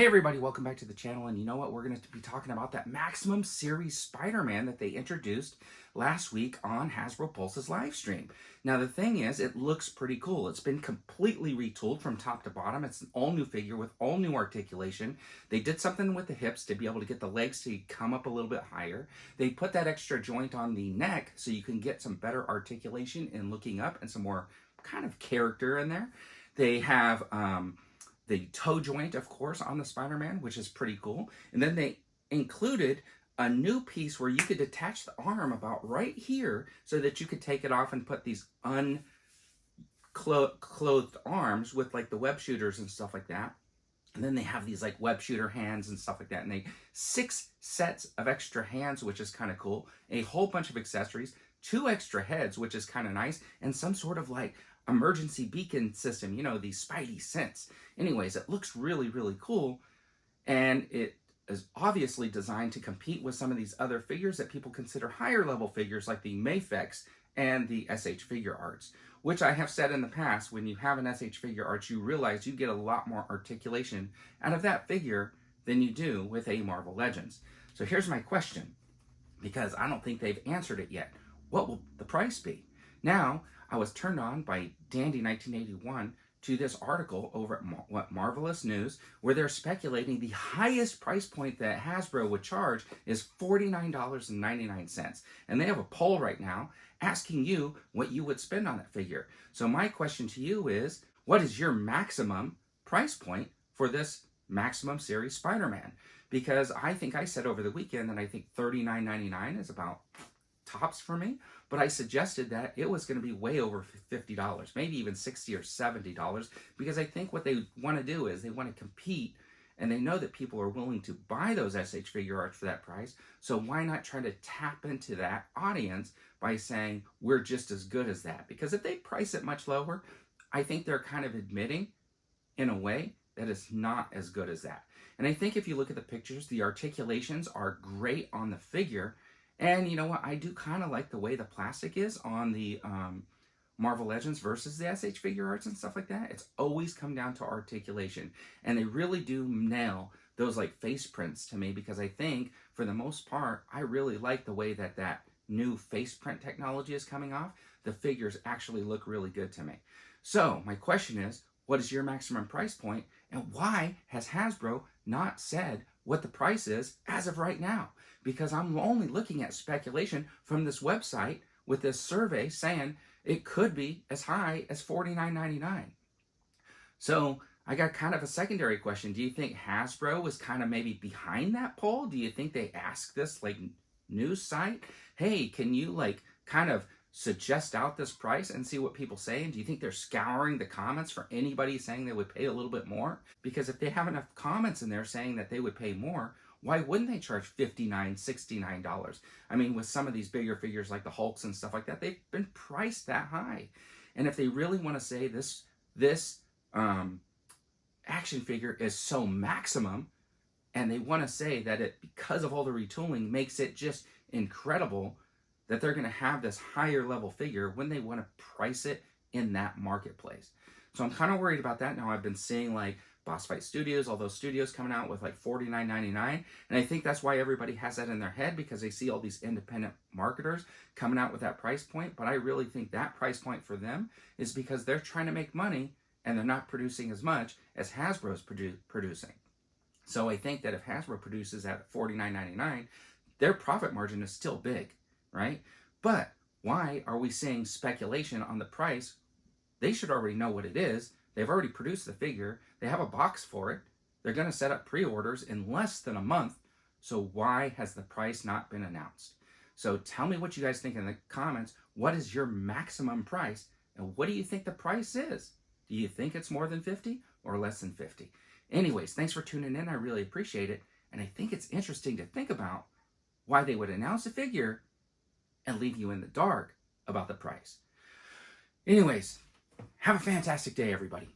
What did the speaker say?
Hey everybody, welcome back to the channel, and you know what? We're going to be talking about that Maximum Series Spider-Man that they introduced last week on Hasbro Pulse's live stream. Now the thing is, it looks pretty cool. It's been completely retooled from top to bottom. It's an all new figure with all new articulation. They did something with the hips to be able to get the legs to come up a little bit higher. They put that extra joint on the neck so you can get some better articulation in looking up and some more kind of character in there. They have the toe joint, of course, on the Spider-Man, which is pretty cool. And then they included a new piece where you could detach the arm about right here so that you could take it off and put these unclothed arms with like the web shooters and stuff like that. And then they have these like web shooter hands and stuff like that. And 6 sets of extra hands, which is kind of cool. A whole bunch of accessories, 2 extra heads, which is kind of nice. And some sort of like emergency beacon system, you know, these Spidey sense. Anyways, it looks really, really cool. And it is obviously designed to compete with some of these other figures that people consider higher level figures like the Mayfex and the SH Figure Arts, which I have said in the past, when you have an SH Figure Arts, you realize you get a lot more articulation out of that figure than you do with a Marvel Legends. So here's my question, because I don't think they've answered it yet. What will the price be? Now, I was turned on by Dandy 1981 to this article over at What Marvelous News, where they're speculating the highest price point that Hasbro would charge is $49.99. And they have a poll right now asking you what you would spend on that figure. So my question to you is, what is your maximum price point for this Maximum Series Spider-Man? Because I think I said over the weekend that I think $39.99 is about tops for me, but I suggested that it was going to be way over $50, maybe even $60 or $70, because I think what they want to do is they want to compete, and they know that people are willing to buy those SH Figure Arts for that price, so why not try to tap into that audience by saying we're just as good as that? Because if they price it much lower, I think they're kind of admitting, in a way, that it's not as good as that. And I think if you look at the pictures, the articulations are great on the figure. And you know what? I do kind of like the way the plastic is on the Marvel Legends versus the SH Figure Arts and stuff like that. It's always come down to articulation. And they really do nail those like face prints to me, because I think for the most part, I really like the way that that new face print technology is coming off. The figures actually look really good to me. So my question is, what is your maximum price point? And why has Hasbro not said what the price is as of right now? Because I'm only looking at speculation from this website with this survey saying it could be as high as $49.99. So I got kind of a secondary question. Do you think Hasbro was kind of maybe behind that poll? Do you think they asked this like news site, hey, can you like kind of suggest out this price and see what people say? And do you think they're scouring the comments for anybody saying they would pay a little bit more? Because if they have enough comments in there saying that they would pay more, why wouldn't they charge $59, $69? I mean, with some of these bigger figures like the Hulks and stuff like that, they've been priced that high. And if they really want to say this action figure is so maximum, and they want to say that it, because of all the retooling, makes it just incredible, that they're going to have this higher level figure when they want to price it in that marketplace. So I'm kind of worried about that. Now I've been seeing like Boss Fight Studios, all those studios coming out with like $49.99. And I think that's why everybody has that in their head, because they see all these independent marketers coming out with that price point. But I really think that price point for them is because they're trying to make money and they're not producing as much as Hasbro's producing. So I think that if Hasbro produces at $49.99, their profit margin is still big, right? But why are we seeing speculation on the price? They should already know what it is. They've already produced the figure. They have a box for it. They're going to set up pre-orders in less than a month. So why has the price not been announced? So tell me what you guys think in the comments. What is your maximum price? And what do you think the price is? Do you think it's more than 50 or less than 50? Anyways, thanks for tuning in. I really appreciate it. And I think it's interesting to think about why they would announce a figure and leave you in the dark about the price. Anyways, have a fantastic day, everybody.